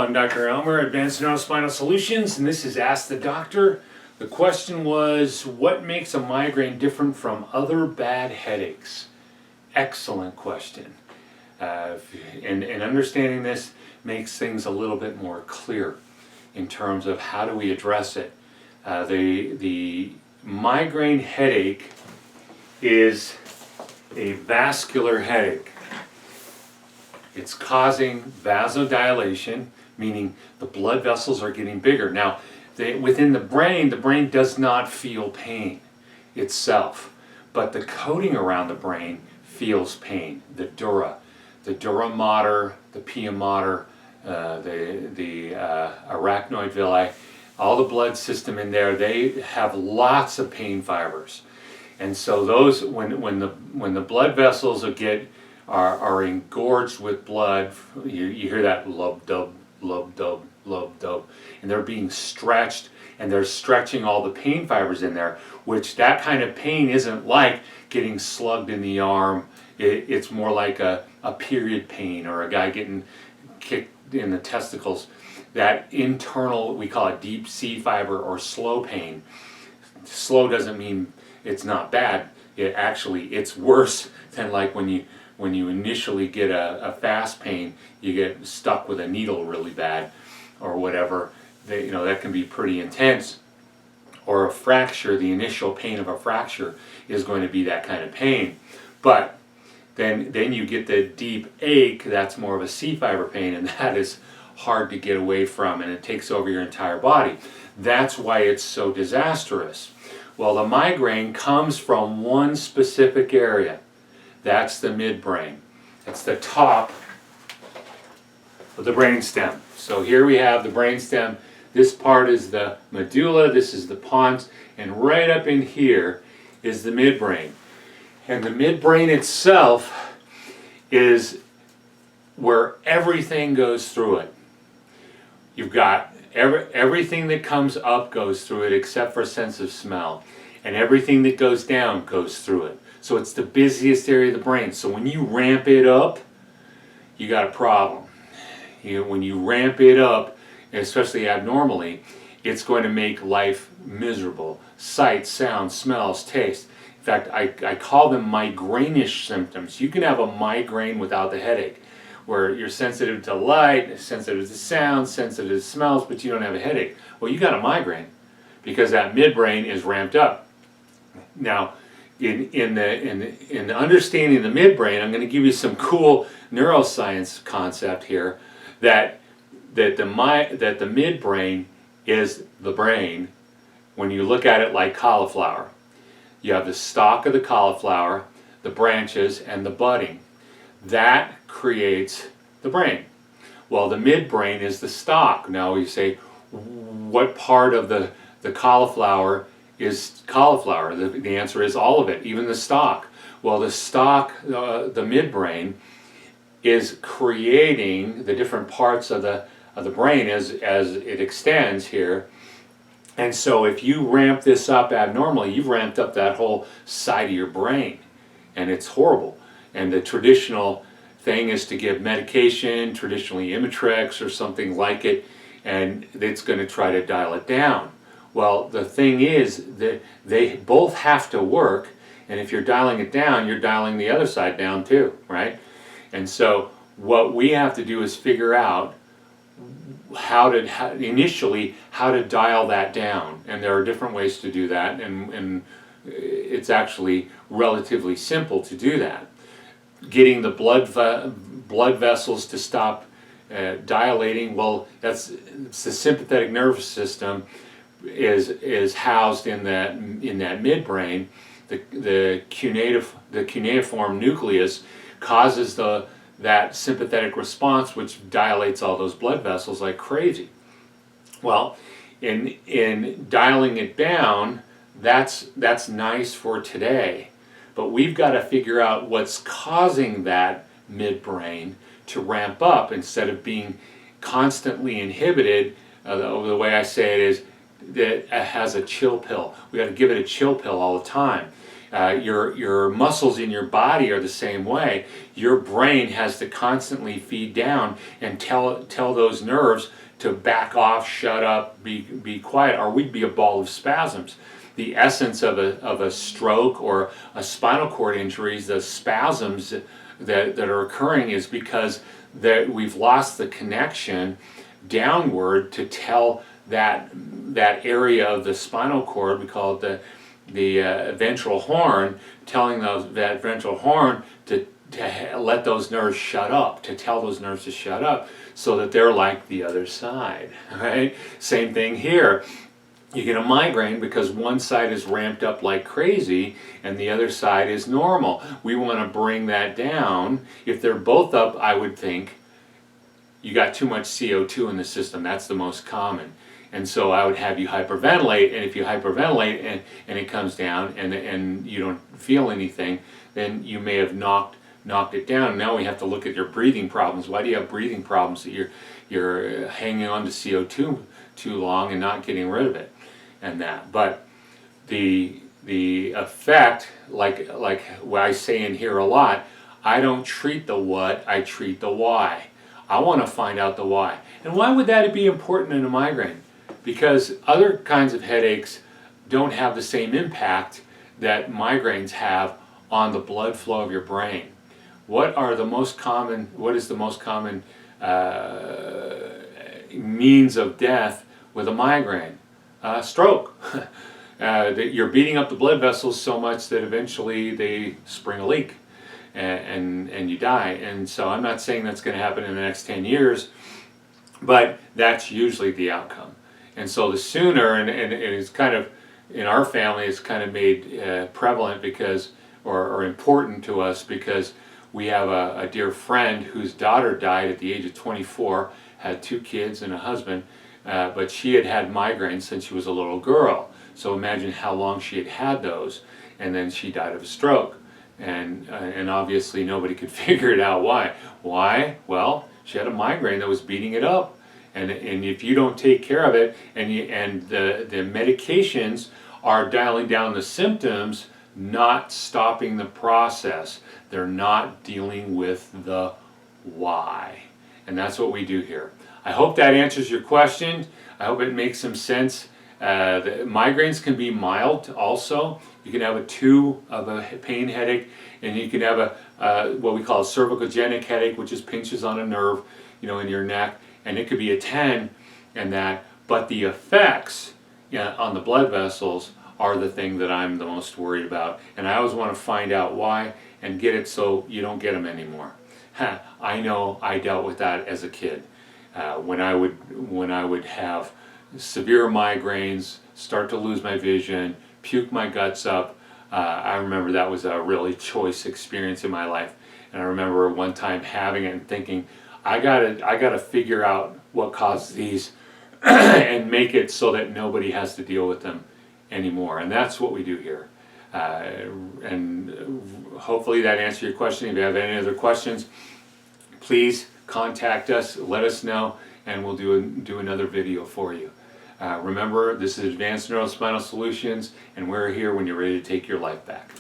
I'm Dr. Elmer, Advanced Neurospinal Solutions, and this is Ask the Doctor. The question was, what makes a migraine different from other bad headaches? Excellent question. And understanding this makes things a little bit more clear in terms of how do we address it. The migraine headache is a vascular headache. It's causing vasodilation, meaning the blood vessels are getting bigger. Now, within the brain does not feel pain itself, but the coating around the brain feels pain. The dura mater, the pia mater, the arachnoid villi, all the blood system in there, they have lots of pain fibers. And so those, when the blood vessels are engorged with blood, you hear that lub dub, lub dub, lub dub, and they're being stretched, and they're stretching all the pain fibers in there, which that kind of pain isn't like getting slugged in the arm. It's more like a period pain, or a guy getting kicked in the testicles. That internal, we call it deep C fiber or slow pain. Slow doesn't mean it's not bad. It's worse than like when you initially get a fast pain, you get stuck with a needle really bad or whatever. That can be pretty intense. Or a fracture, the initial pain of a fracture is going to be that kind of pain. But then you get the deep ache, that's more of a C fiber pain, and that is hard to get away from, and it takes over your entire body. That's why it's so disastrous. Well, the migraine comes from one specific area. That's the midbrain. It's the top of the brainstem. So here we have the brainstem. This part is the medulla, this is the pons, and right up in here is the midbrain. And the midbrain itself is where everything goes through it. You've got everything that comes up goes through it except for sense of smell. And everything that goes down goes through it. So it's the busiest area of the brain. So when you ramp it up, you got a problem. When you ramp it up, especially abnormally, it's going to make life miserable. Sight, sound, smells, taste. In fact, I call them migraine-ish symptoms. You can have a migraine without the headache, where you're sensitive to light, sensitive to sound, sensitive to smells, but you don't have a headache. Well, you got a migraine because that midbrain is ramped up. Now, in the understanding of the midbrain, I'm going to give you some cool neuroscience concept here that the midbrain is the brain when you look at it like cauliflower. You have the stalk of the cauliflower, the branches, and the budding. That creates the brain. Well, the midbrain is the stalk. Now you say, what part of the cauliflower is cauliflower? The answer is all of it, even the stalk. Well, the stalk, the midbrain, is creating the different parts of the brain as it extends here. And so if you ramp this up abnormally, you've ramped up that whole side of your brain, and it's horrible. And the traditional thing is to give medication, traditionally Imitrex or something like it, and it's going to try to dial it down. Well, the thing is that they both have to work, and if you're dialing it down, you're dialing the other side down too, right? And so what we have to do is figure out how to dial that down. And there are different ways to do that, and it's actually relatively simple to do that. Getting the blood vessels to stop dilating, well, it's the sympathetic nervous system is housed in that midbrain. The cuneiform nucleus causes that sympathetic response, which dilates all those blood vessels like crazy. Well, in dialing it down, that's nice for today, but we've got to figure out what's causing that midbrain to ramp up instead of being constantly inhibited. The way I say it is that it has a chill pill. We got to give it a chill pill all the time. Your muscles in your body are the same way. Your brain has to constantly feed down and tell those nerves to back off, shut up, be quiet, or we'd be a ball of spasms. The essence of a stroke or a spinal cord injury, the spasms that are occurring, is because that we've lost the connection downward to tell that area of the spinal cord, we call it the ventral horn, telling that ventral horn to let those nerves shut up, to tell those nerves to shut up, so that they're like the other side, right? Same thing here. You get a migraine because one side is ramped up like crazy and the other side is normal. We want to bring that down. If they're both up, I would think you got too much CO2 in the system. That's the most common. And so I would have you hyperventilate, and if you hyperventilate and it comes down and you don't feel anything, then you may have knocked it down. Now we have to look at your breathing problems. Why do you have breathing problems? That you're hanging on to CO2 too long and not getting rid of it, and that. But the effect, like what I say in here a lot, I don't treat the what, I treat the why. I want to find out the why. And why would that be important in a migraine? Because other kinds of headaches don't have the same impact that migraines have on the blood flow of your brain. What is the most common means of death with a migraine? Stroke. You're beating up the blood vessels so much that eventually they spring a leak and you die. And so I'm not saying that's going to happen in the next 10 years, but that's usually the outcome. And so the sooner, and it's kind of, in our family, it's kind of made prevalent because, or important to us, because we have a dear friend whose daughter died at the age of 24, had 2 kids and a husband, but she had had migraines since she was a little girl. So imagine how long she had had those, and then she died of a stroke. And obviously nobody could figure it out why. Why? Well, she had a migraine that was beating it up. And if you don't take care of it, and the medications are dialing down the symptoms, not stopping the process. They're not dealing with the why. And that's what we do here. I hope that answers your question. I hope it makes some sense. The migraines can be mild also. You can have a 2 of a pain headache, and you can have a what we call a cervicogenic headache, which is pinches on a nerve, in your neck, and it could be a 10 and that. But the effects on the blood vessels are the thing that I'm the most worried about, and I always want to find out why and get it so you don't get them anymore. I know I dealt with that as a kid. When I would have severe migraines, start to lose my vision, puke my guts up. I remember that was a really choice experience in my life, and I remember one time having it and thinking, I gotta figure out what caused these and make it so that nobody has to deal with them anymore. And that's what we do here. And hopefully that answered your question. If you have any other questions, please contact us, let us know, and we'll do another video for you. Remember, this is Advanced Neurospinal Solutions, and we're here when you're ready to take your life back.